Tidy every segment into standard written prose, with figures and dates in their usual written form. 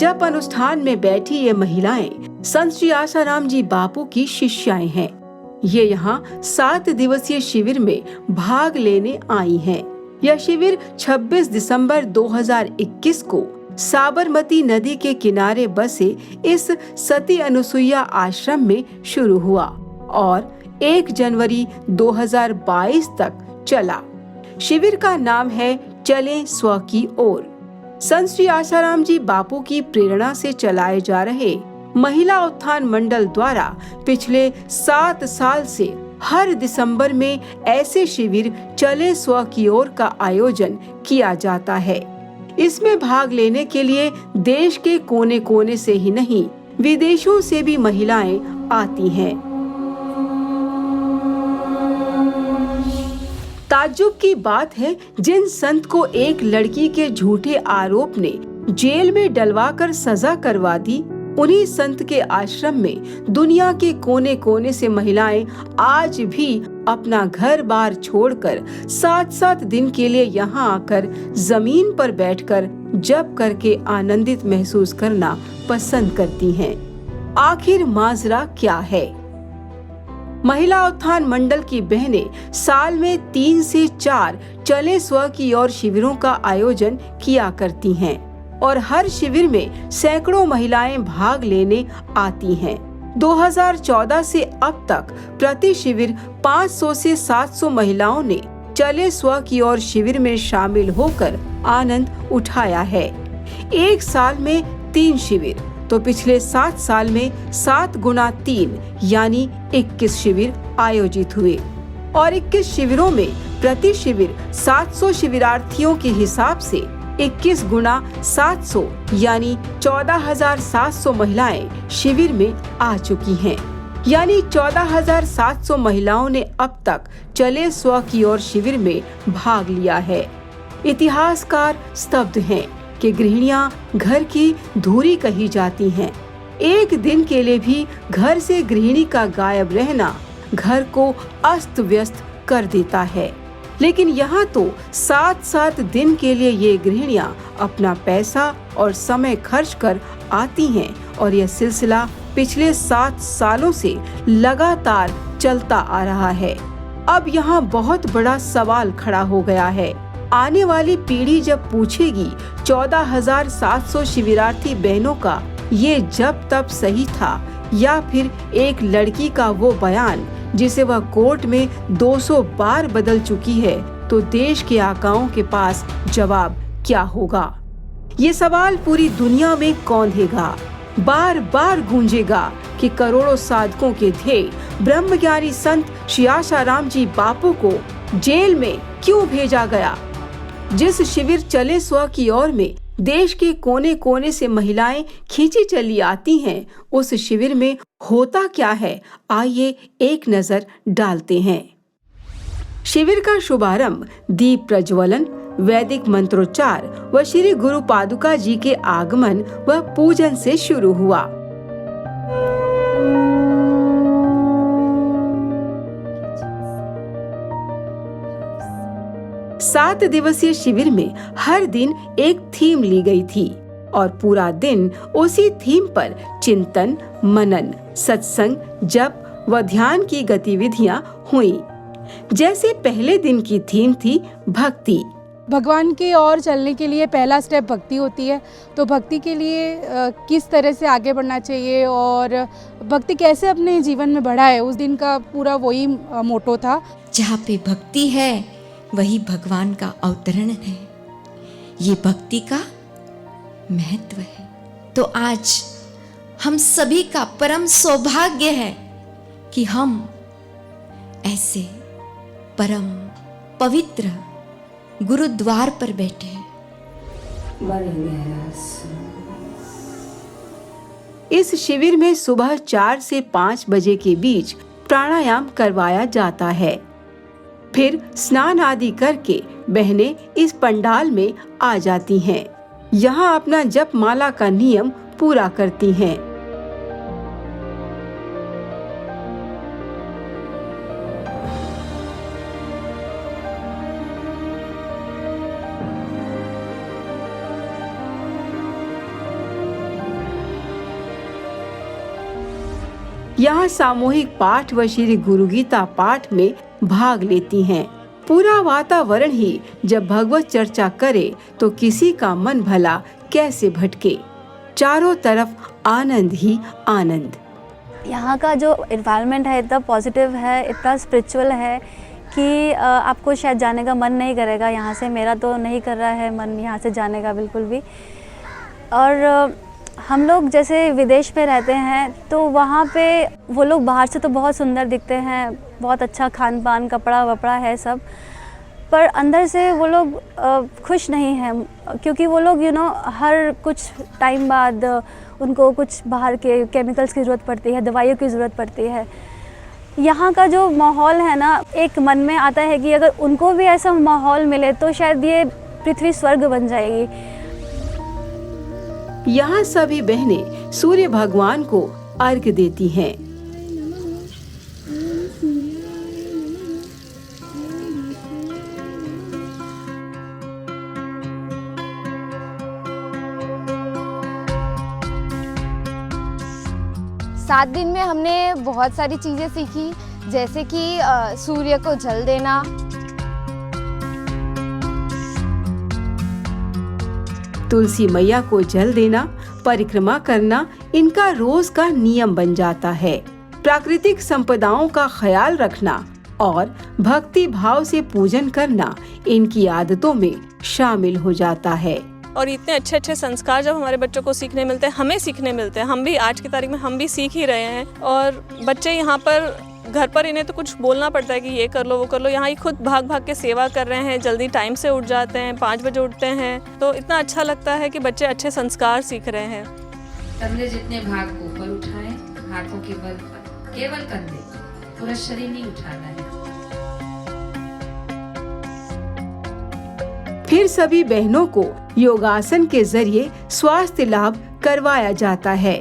जप अनुष्ठान में बैठी ये महिलाएं संत श्री आसाराम जी बापू की शिष्याएं हैं। ये यहाँ 7 दिवसीय शिविर में भाग लेने आई हैं। यह शिविर 26 दिसंबर 2021 को साबरमती नदी के किनारे बसे इस सती अनुसुईया आश्रम में शुरू हुआ और 1 जनवरी 2022 तक चला। शिविर का नाम है चले स्व की ओर। संत श्री आसाराम जी बापू की प्रेरणा से चलाए जा रहे महिला उत्थान मंडल द्वारा पिछले 7 साल से हर दिसंबर में ऐसे शिविर चले स्व की ओर का आयोजन किया जाता है। इसमें भाग लेने के लिए देश के कोने-कोने से ही नहीं, विदेशों से भी महिलाएं आती हैं। ताज्जुब की बात है, जिन संत को एक लड़की के झूठे आरोप ने जेल में डलवाकर सजा करवा दी, उन्हीं संत के आश्रम में दुनिया के कोने-कोने से महिलाएं आज भी अपना घर बार छोड़कर 7-7 दिन के लिए यहाँ आकर जमीन पर बैठकर जप करके आनंदित महसूस करना पसंद करती हैं। आखिर माजरा क्या है? महिला उत्थान मंडल की बहनें साल में 3 से 4 चले स्व की ओर शिविरों का आयोजन किया करती हैं और हर शिविर में सैकड़ों महिलाएं भाग लेने आती हैं। 2014 से अब तक प्रति शिविर 500 से 700 महिलाओं ने चले स्व की ओर शिविर में शामिल होकर आनंद उठाया है। एक साल में 3 शिविर तो पिछले 7 साल में 7 गुना 3 यानी 21 शिविर आयोजित हुए और 21 शिविरों में प्रति शिविर 700 शिविरार्थियों के हिसाब से 21 गुना 700 यानी 14,700 महिलाएं शिविर में आ चुकी हैं। यानी 14,700 महिलाओं ने अब तक चले स्व की ओर शिविर में भाग लिया है। इतिहासकार स्तब्ध हैं कि गृहिणियां घर की धुरी कही जाती हैं। एक दिन के लिए भी घर से गृहिणी का गायब रहना घर को अस्त व्यस्त कर देता है, लेकिन यहाँ तो 7-7 दिन के लिए ये गृहिणियां अपना पैसा और समय खर्च कर आती हैं और यह सिलसिला पिछले 7 सालों से लगातार चलता आ रहा है। अब यहाँ बहुत बड़ा सवाल खड़ा हो गया है। आने वाली पीढ़ी जब पूछेगी 14,700 शिविरार्थी बहनों का ये जब तब सही था या फिर एक लड़की का वो बयान जिसे वह कोर्ट में 200 बार बदल चुकी है, तो देश के आकाओं के पास जवाब क्या होगा? ये सवाल पूरी दुनिया में कौंधेगा, बार बार गूंजेगा कि करोड़ों साधकों के ध्येय ब्रह्मज्ञानी संत श्री आसाराम जी बापू को जेल में क्यों भेजा गया? जिस शिविर चले स्व की ओर में देश के कोने कोने से महिलाएं खींची चली आती हैं, उस शिविर में होता क्या है, आइए एक नजर डालते हैं। शिविर का शुभारंभ दीप प्रज्वलन, वैदिक मंत्रोच्चार व श्री गुरु पादुका जी के आगमन व पूजन से शुरू हुआ। सात दिवसीय शिविर में हर दिन एक थीम ली गई थी और पूरा दिन उसी थीम पर चिंतन, मनन, सत्संग, जप व ध्यान की गतिविधियां हुई। जैसे पहले दिन की थीम थी भक्ति। भगवान की ओर चलने के लिए पहला स्टेप भक्ति होती है, तो भक्ति के लिए किस तरह से आगे बढ़ना चाहिए और भक्ति कैसे अपने जीवन में बढ़ाए, उस दिन का पूरा वही मोटो था। जहाँ पे भक्ति है वही भगवान का अवतरण है, ये भक्ति का महत्व है। तो आज हम सभी का परम सौभाग्य है कि हम ऐसे परम पवित्र गुरुद्वार पर बैठे हैं। इस शिविर में सुबह 4 से 5 बजे के बीच प्राणायाम करवाया जाता है। फिर स्नान आदि करके बहनें इस पंडाल में आ जाती हैं। यहाँ अपना जप माला का नियम पूरा करती हैं। यहाँ सामूहिक पाठ व श्री गुरु गीता पाठ में भाग लेती हैं। पूरा वातावरण ही जब भगवत चर्चा करे तो किसी का मन भला कैसे भटके। चारों तरफ आनंद ही आनंद। यहाँ का जो एनवायरनमेंट है इतना पॉजिटिव है, इतना स्पिरिचुअल है कि आपको शायद जाने का मन नहीं करेगा यहाँ से। मेरा तो नहीं कर रहा है मन यहाँ से जाने का बिल्कुल भी। और हम लोग जैसे विदेश में रहते हैं तो वहाँ पे वो लोग बाहर से तो बहुत सुंदर दिखते हैं, बहुत अच्छा खान पान, कपड़ा वपड़ा है सब, पर अंदर से वो लोग खुश नहीं हैं, क्योंकि वो लोग हर कुछ टाइम बाद उनको कुछ बाहर के केमिकल्स की ज़रूरत पड़ती है, दवाइयों की ज़रूरत पड़ती है। यहाँ का जो माहौल है ना, एक मन में आता है कि अगर उनको भी ऐसा माहौल मिले तो शायद ये पृथ्वी स्वर्ग बन जाएगी। यहाँ सभी बहनें सूर्य भगवान को अर्घ्य देती हैं। सात दिन में हमने बहुत सारी चीज़ें सीखी, जैसे कि सूर्य को जल देना, तुलसी मैया को जल देना, परिक्रमा करना इनका रोज का नियम बन जाता है। प्राकृतिक संपदाओं का ख्याल रखना और भक्ति भाव से पूजन करना इनकी आदतों में शामिल हो जाता है। और इतने अच्छे अच्छे संस्कार जब हमारे बच्चों को सीखने मिलते हैं, हमें सीखने मिलते हैं, हम भी आज की तारीख में हम भी सीख ही रहे हैं। और बच्चे यहाँ पर घर पर इन्हें तो कुछ बोलना पड़ता है कि ये कर लो वो कर लो, यहाँ ही खुद भाग भाग के सेवा कर रहे हैं, जल्दी टाइम से उठ जाते हैं, 5 बजे उठते हैं। तो इतना अच्छा लगता है कि बच्चे अच्छे संस्कार सीख रहे हैं। कंधे जितने भाग ऊपर उठाएं, हाथों के बल पर, केवल कंधे, पूरा शरीर नहीं उठाना है। फिर सभी बहनों को योगासन के जरिए स्वास्थ्य लाभ करवाया जाता है।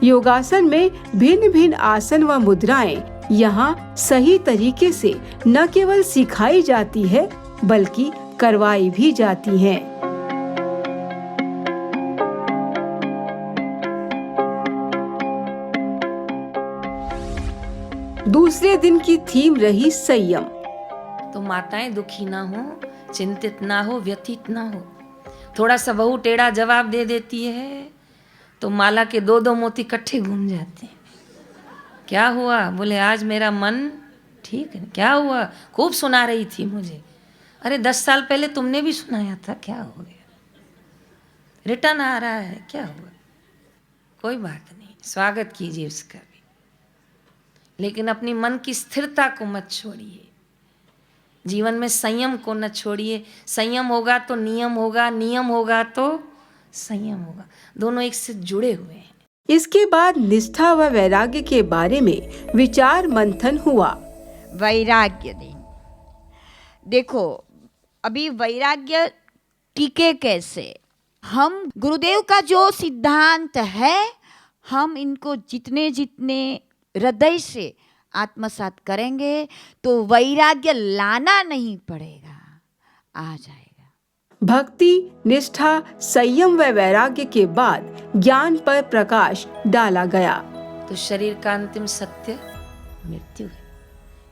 योगासन में भिन्न भिन्न आसन व मुद्राएं यहाँ सही तरीके से न केवल सिखाई जाती है बल्कि करवाई भी जाती हैं। दूसरे दिन की थीम रही संयम। तो माताएं दुखी ना हो, चिंतित ना हो, व्यथित ना हो। थोड़ा सा बहू टेढ़ा जवाब दे देती है तो माला के 2-2 मोती इकट्ठे घूम जाते हैं। क्या हुआ? बोले आज मेरा मन ठीक है। क्या हुआ? खूब सुना रही थी मुझे। अरे 10 साल पहले तुमने भी सुनाया था, क्या हो गया? रिटर्न आ रहा है, क्या हुआ? कोई बात नहीं, स्वागत कीजिए उसका भी, लेकिन अपनी मन की स्थिरता को मत छोड़िए। जीवन में संयम को न छोड़िए। संयम होगा तो नियम होगा, नियम होगा तो संयम होगा। दोनों एक से जुड़े हुए हैं। इसके बाद निष्ठा व वैराग्य के बारे में विचार मंथन हुआ। वैराग्य दिन, देखो अभी वैराग्य टिके कैसे? हम गुरुदेव का जो सिद्धांत है, हम इनको जितने जितने हृदय से आत्मसात करेंगे तो वैराग्य लाना नहीं पड़ेगा, आ जाएगा। भक्ति, निष्ठा, संयम व वैराग्य के बाद ज्ञान पर प्रकाश डाला गया। तो शरीर का अंतिम सत्य मृत्यु है,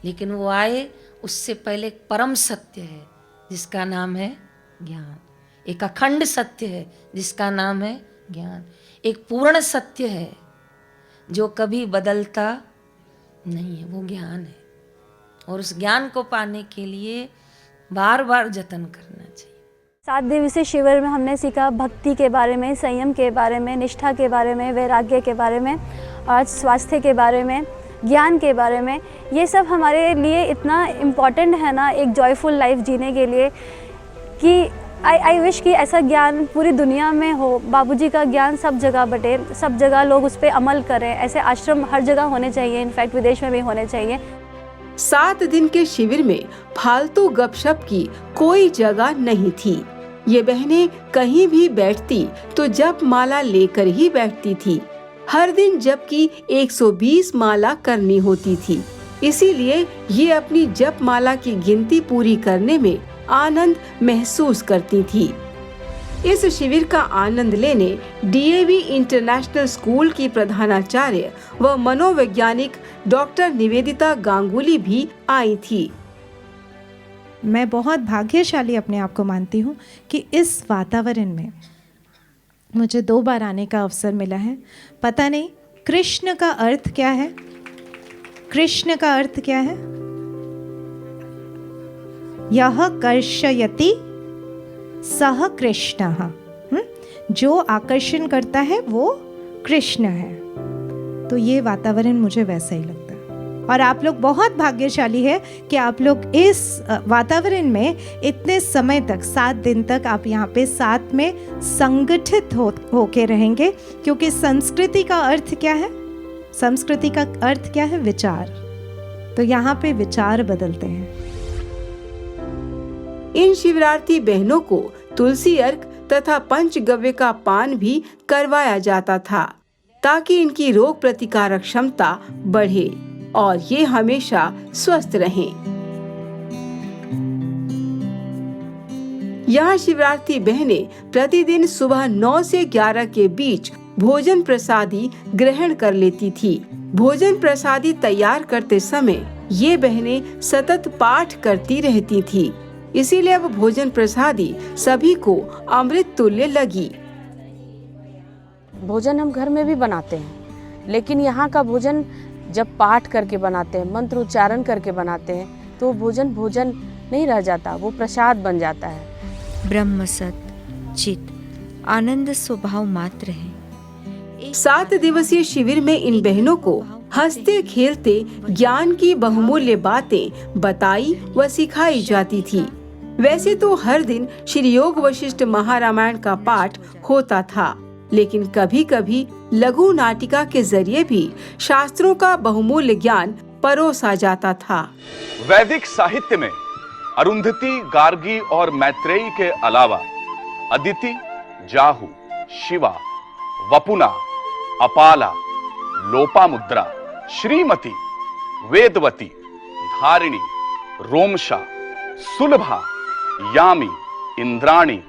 लेकिन वो आए उससे पहले एक परम सत्य है जिसका नाम है ज्ञान। एक अखंड सत्य है जिसका नाम है ज्ञान। एक पूर्ण सत्य है जो कभी बदलता नहीं है, वो ज्ञान है। और उस ज्ञान को पाने के लिए बार बार जतन करना चाहिए। 7 दिवसीय शिविर में हमने सीखा भक्ति के बारे में, संयम के बारे में, निष्ठा के बारे में, वैराग्य के बारे में और स्वास्थ्य के बारे में, ज्ञान के बारे में। ये सब हमारे लिए इतना इम्पॉर्टेंट है ना एक जॉयफुल लाइफ जीने के लिए, कि आई विश कि ऐसा ज्ञान पूरी दुनिया में हो। बाबूजी का ज्ञान सब जगह बटे, सब जगह लोग उस पर अमल करें। ऐसे आश्रम हर जगह होने चाहिए, इनफैक्ट विदेश में भी होने चाहिए। 7 दिन के शिविर में फालतू गपशप की कोई जगह नहीं थी। ये बहनें कहीं भी बैठती तो जप माला लेकर ही बैठती थी। हर दिन जप की 120 माला करनी होती थी, इसीलिए ये अपनी जप माला की गिनती पूरी करने में आनंद महसूस करती थी। इस शिविर का आनंद लेने डीएवी इंटरनेशनल स्कूल की प्रधानाचार्य व मनोवैज्ञानिक डॉक्टर निवेदिता गांगुली भी आई थी। मैं बहुत भाग्यशाली अपने आप को मानती हूँ कि इस वातावरण में मुझे 2 बार आने का अवसर मिला है। पता नहीं कृष्ण का अर्थ क्या है? कृष्ण का अर्थ क्या है? यह कर्षयति सह कृष्णः। जो आकर्षण करता है वो कृष्ण है। तो ये वातावरण मुझे वैसा ही लगता है। और आप लोग बहुत भाग्यशाली है कि आप लोग इस वातावरण में इतने समय तक 7 दिन तक आप यहाँ पे साथ में संगठित होके रहेंगे। क्योंकि संस्कृति का अर्थ क्या है? संस्कृति का अर्थ क्या है? विचार। तो यहाँ पे विचार बदलते हैं। इन शिविरार्थी बहनों को तुलसी अर्क तथा पंचगव्य का पान भी करवाया जाता था ताकि इनकी रोग प्रतिकारक क्षमता बढ़े और ये हमेशा स्वस्थ रहें। यहाँ शिविरार्थी बहनें प्रतिदिन सुबह 9 से 11 के बीच भोजन प्रसादी ग्रहण कर लेती थी। भोजन प्रसादी तैयार करते समय ये बहनें सतत पाठ करती रहती थी, इसीलिए अब भोजन प्रसादी सभी को अमृत तुल्य लगी। भोजन हम घर में भी बनाते हैं, लेकिन यहाँ का भोजन जब पाठ करके बनाते हैं, मंत्र उच्चारण करके बनाते हैं, तो भोजन भोजन नहीं रह जाता, वो प्रसाद बन जाता है। ब्रह्म सत चित आनंद स्वभाव मात्र है। 7 दिवसीय शिविर में इन बहनों को हंसते खेलते ज्ञान की बहुमूल्य बातें बताई व सिखाई जाती थी। वैसे तो हर दिन श्री योग वशिष्ठ महारामायण का पाठ होता था, लेकिन कभी कभी लघु नाटिका के जरिए भी शास्त्रों का बहुमूल्य ज्ञान परोसा जाता था। वैदिक साहित्य में अरुंधति, गार्गी और मैत्रेयी के अलावा अदिति, जाहू, शिवा, वपुना, अपाला, लोपामुद्रा, श्रीमती, वेदवती, धारिणी, रोमशा, सुलभा, यामी, इंद्राणी,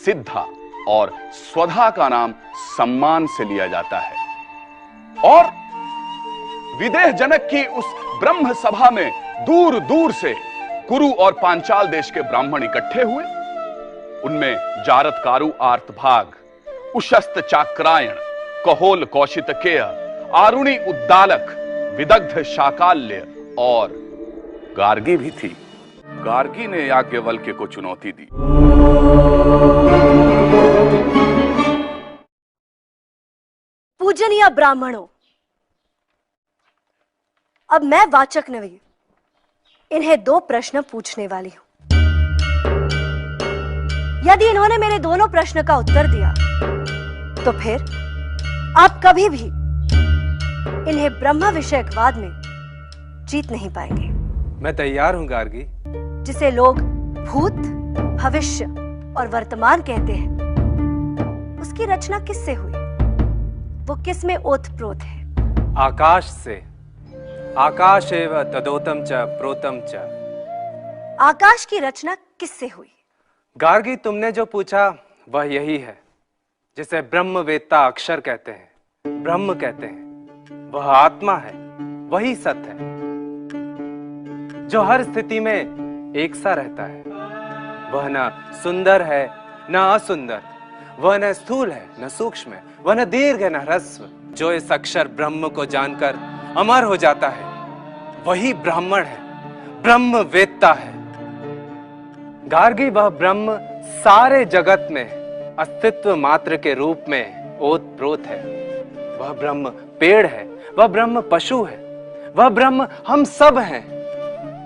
सिद्धा और स्वधा का नाम सम्मान से लिया जाता है। और विदेह जनक की उस ब्रह्म सभा में दूर दूर से कुरु और पांचाल देश के ब्राह्मण इकट्ठे हुए। उनमें जारत कारु आर्तभाग, उशस्त चाक्रायण, कहोल कौशितकेय, आरुणी उद्दालक, विदग्ध शाकाल्य और गार्गी भी थी। गार्गी ने याज्ञवल्क्य को चुनौती दी। पूजनीय ब्राह्मणों, अब मैं वाचक नवी इन्हें 2 प्रश्न पूछने वाली हूं। यदि इन्होंने मेरे दोनों प्रश्न का उत्तर दिया तो फिर आप कभी भी इन्हें ब्रह्म विषयकवाद में जीत नहीं पाएंगे। मैं तैयार हूं गार्गी। जिसे लोग भूत, भविष्य और वर्तमान कहते हैं, उसकी रचना किससे हुई? वो किस में ओतप्रोत है? आकाश से। आकाश एव तदोतम च प्रोतम च। आकाश की रचना किससे हुई? गार्गी, तुमने जो पूछा वह यही है जिसे ब्रह्मवेत्ता अक्षर कहते हैं, ब्रह्म कहते हैं। वह आत्मा है, वही सत्य है जो हर स्थिति में एक सा रहता है। वह न सुंदर है न असुंदर, वह न स्थूल है न सूक्ष्म है, वह न दीर्घ है न ह्रस्व। जो इस अक्षर ब्रह्म को जानकर अमर हो जाता है वही ब्राह्मण है, ब्रह्मवेत्ता है। गार्गी, वह ब्रह्म सारे जगत में अस्तित्व मात्र के रूप में ओतप्रोत है। वह ब्रह्म पेड़ है, वह ब्रह्म पशु है, वह ब्रह्म हम सब हैं।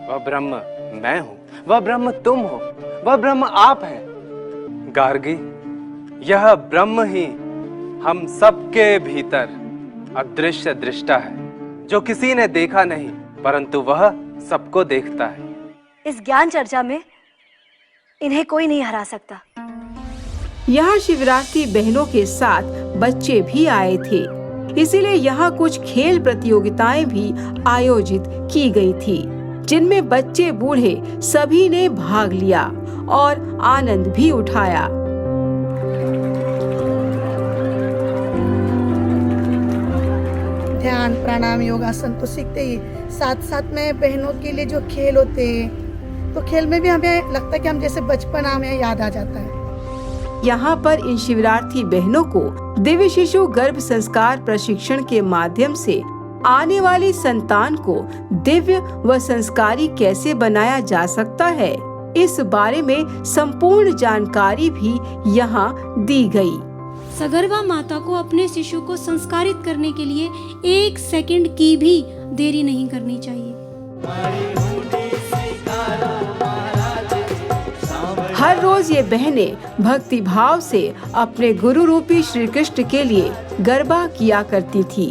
वह ब्रह्म मैं हूं, वह ब्रह्म तुम हो, वह ब्रह्म आप हैं। गार्गी, यह ब्रह्म ही हम सबके भीतर अदृश्य दृष्टा है, जो किसी ने देखा नहीं परंतु वह सबको देखता है। इस ज्ञान चर्चा में इन्हें कोई नहीं हरा सकता। यहाँ शिविरार्थी बहनों के साथ बच्चे भी आए थे, इसीलिए यहाँ कुछ खेल प्रतियोगिताएं भी आयोजित की गई थी, जिनमें बच्चे बूढ़े सभी ने भाग लिया और आनंद भी उठाया। ध्यान प्राणायाम योगासन तो सीखते ही, साथ साथ में बहनों के लिए जो खेल होते हैं, तो खेल में भी हमें लगता है कि हम जैसे बचपन हमें याद आ जाता है। यहाँ पर इन शिविरार्थी बहनों को दिव्य शिशु गर्भ संस्कार प्रशिक्षण के माध्यम से आने वाली संतान को दिव्य व संस्कारी कैसे बनाया जा सकता है, इस बारे में संपूर्ण जानकारी भी यहाँ दी गई। सगर्भा माता को अपने शिशु को संस्कारित करने के लिए 1 सेकंड की भी देरी नहीं करनी चाहिए। हर रोज ये बहनें भक्ति भाव से अपने गुरु रूपी श्री कृष्ण के लिए गरबा किया करती थी।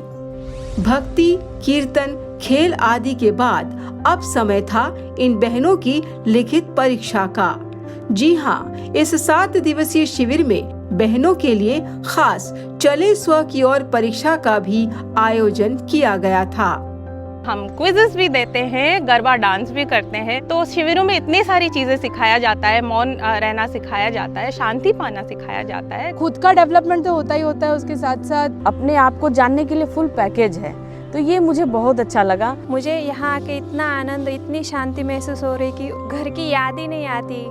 भक्ति, कीर्तन, खेल आदि के बाद अब समय था इन बहनों की लिखित परीक्षा का। जी हाँ, इस 7 दिवसीय शिविर में बहनों के लिए खास चले स्व की ओर परीक्षा का भी आयोजन किया गया था। हम क्विज़ेस भी देते हैं, गरबा डांस भी करते हैं। तो शिविरों में इतनी सारी चीज़ें सिखाया जाता है, मौन रहना सिखाया जाता है, शांति पाना सिखाया जाता है। खुद का डेवलपमेंट तो होता ही होता है, उसके साथ साथ अपने आप को जानने के लिए फुल पैकेज है। तो ये मुझे बहुत अच्छा लगा। मुझे यहाँ आके इतना आनंद, इतनी शांति महसूस हो रही कि घर की याद ही नहीं आती।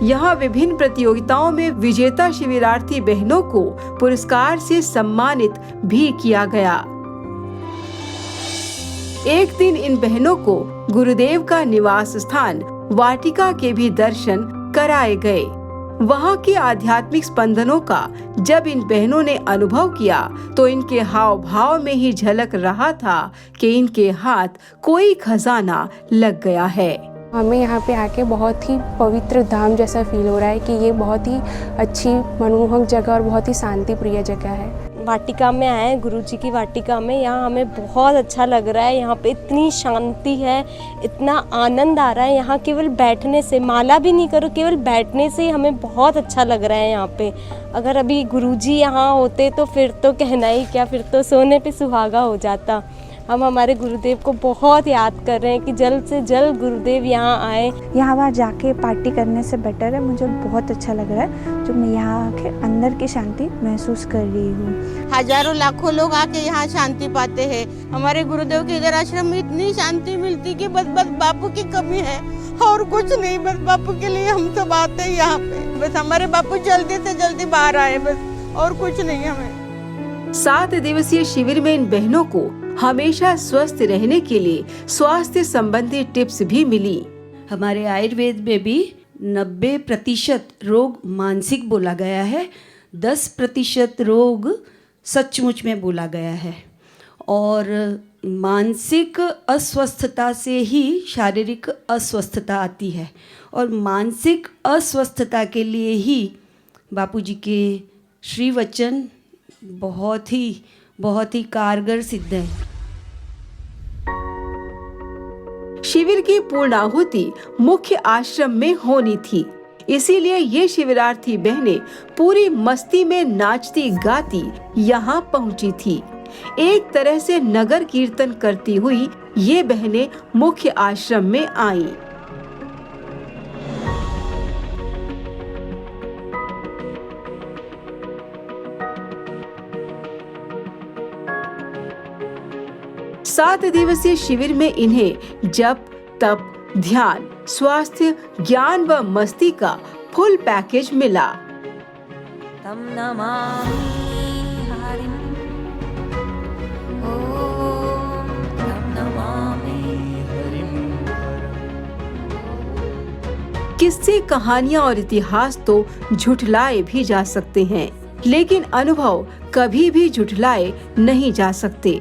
यहाँ विभिन्न प्रतियोगिताओं में विजेता शिविरार्थी बहनों को पुरस्कार से सम्मानित भी किया गया। एक दिन इन बहनों को गुरुदेव का निवास स्थान वाटिका के भी दर्शन कराए गए। वहाँ के आध्यात्मिक स्पंदनों का जब इन बहनों ने अनुभव किया तो इनके हाव भाव में ही झलक रहा था कि इनके हाथ कोई खजाना लग गया है। हमें यहाँ पे आके बहुत ही पवित्र धाम जैसा फील हो रहा है कि ये बहुत ही अच्छी मनमोहक जगह और बहुत ही शांति प्रिय जगह है। वाटिका में आए, गुरुजी की वाटिका में, यहाँ हमें बहुत अच्छा लग रहा है। यहाँ पे इतनी शांति है, इतना आनंद आ रहा है। यहाँ केवल बैठने से, माला भी नहीं करो, केवल बैठने से ही हमें बहुत अच्छा लग रहा है यहाँ पे। अगर अभी गुरुजी यहाँ होते तो फिर तो कहना ही क्या, फिर तो सोने पे सुहागा हो जाता। हम हमारे गुरुदेव को बहुत याद कर रहे हैं कि जल्द से जल्द गुरुदेव यहाँ आए। यहाँ बाहर जाके पार्टी करने से बेटर है, मुझे बहुत अच्छा लग रहा है जो मैं यहाँ आके अंदर की शांति महसूस कर रही हूँ। हजारों लाखों लोग आके यहाँ शांति पाते हैं। हमारे गुरुदेव के इधर आश्रम में इतनी शांति मिलती कि बस बापू की कमी है और कुछ नहीं। बस बापू के लिए हम सब आते हैं यहाँ पे, बस हमारे बापू जल्दी से जल्दी बाहर आए, बस और कुछ नहीं हमें। 7 दिवसीय शिविर में इन बहनों को हमेशा स्वस्थ रहने के लिए स्वास्थ्य संबंधी टिप्स भी मिली। हमारे आयुर्वेद में भी 90% रोग मानसिक बोला गया है, 10% रोग सचमुच में बोला गया है। और मानसिक अस्वस्थता से ही शारीरिक अस्वस्थता आती है और मानसिक अस्वस्थता के लिए ही बापूजी के श्री वचन बहुत ही कारगर सिद्ध है। शिविर की पूर्णाहुति मुख्य आश्रम में होनी थी, इसीलिए ये शिविरार्थी बहनें पूरी मस्ती में नाचती गाती यहाँ पहुँची थी। एक तरह से नगर कीर्तन करती हुई ये बहनें मुख्य आश्रम में आईं। सात दिवसीय शिविर में इन्हें जप, तप, ध्यान, स्वास्थ्य, ज्ञान व मस्ती का फुल पैकेज मिला। तम नमामि हरिं, ओम तम नमामि हरिं। किस्से, कहानियां और इतिहास तो झुठलाए भी जा सकते हैं, लेकिन अनुभव कभी भी झुठलाए नहीं जा सकते।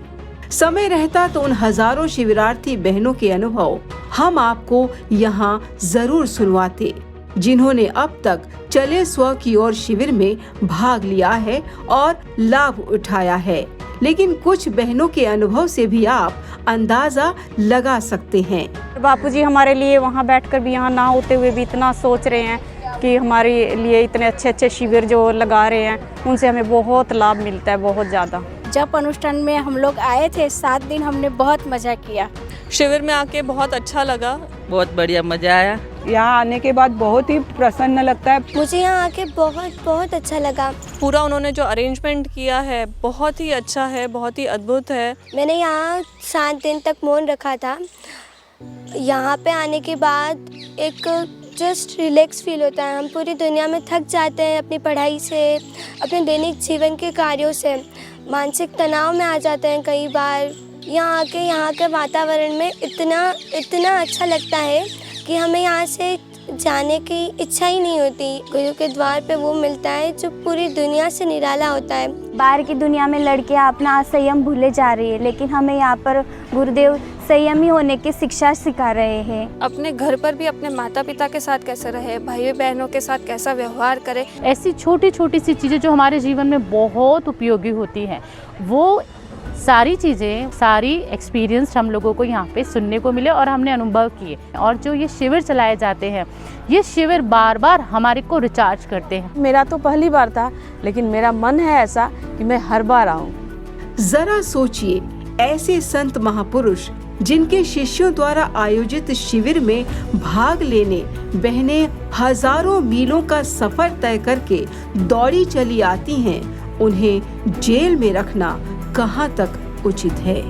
समय रहता तो उन हजारों शिविरार्थी बहनों के अनुभव हम आपको यहाँ जरूर सुनवाते, जिन्होंने अब तक चले स्व की ओर शिविर में भाग लिया है और लाभ उठाया है। लेकिन कुछ बहनों के अनुभव से भी आप अंदाजा लगा सकते हैं। बापूजी हमारे लिए वहाँ बैठकर भी, यहाँ ना होते हुए भी इतना सोच रहे हैं कि हमारे लिए इतने अच्छे अच्छे शिविर जो लगा रहे हैं, उनसे हमें बहुत लाभ मिलता है, बहुत ज़्यादा। जब अनुष्ठान में हम लोग आए थे 7 दिन, हमने बहुत मज़ा किया। शिविर में आके बहुत अच्छा लगा, बहुत बढ़िया मज़ा आया। यहाँ आने के बाद बहुत ही प्रसन्न लगता है। मुझे यहाँ आके बहुत अच्छा लगा। पूरा उन्होंने जो अरेंजमेंट किया है बहुत ही अच्छा है, बहुत ही अद्भुत है। मैंने यहाँ 7 दिन तक मौन रखा था। यहाँ पे आने के बाद एक जस्ट रिलैक्स फील होता है। हम पूरी दुनिया में थक जाते हैं अपनी पढ़ाई से, अपने दैनिक जीवन के कार्यों से, मानसिक तनाव में आ जाते हैं कई बार। यहाँ आके यहाँ के वातावरण में इतना अच्छा लगता है कि हमें यहाँ से जाने की इच्छा ही नहीं होती। गुरु के द्वार पे वो मिलता है जो पूरी दुनिया से निराला होता है। बाहर की दुनिया में लड़कियाँ अपना संयम भूले जा रही है, लेकिन हमें यहाँ पर गुरुदेव संयमी होने की शिक्षा सिखा रहे हैं। अपने घर पर भी अपने माता पिता के साथ कैसे रहे, भाइयों बहनों के साथ कैसा व्यवहार करें। ऐसी छोटी छोटी सी चीज़ें जो हमारे जीवन में बहुत उपयोगी होती हैं, वो सारी चीज़ें, सारी एक्सपीरियंस हम लोगों को यहाँ पे सुनने को मिले और हमने अनुभव किए। और जो ये शिविर चलाए जाते हैं, ये शिविर बार बार हमारे को रिचार्ज करते हैं। मेरा तो पहली बार था, लेकिन मेरा मन है ऐसा कि मैं हर बार आऊँ। जरा सोचिए, ऐसे संत महापुरुष जिनके शिष्यों द्वारा आयोजित शिविर में भाग लेने बहनें हजारों मीलों का सफर तय करके दौड़ी चली आती हैं, उन्हें जेल में रखना कहाँ तक उचित है।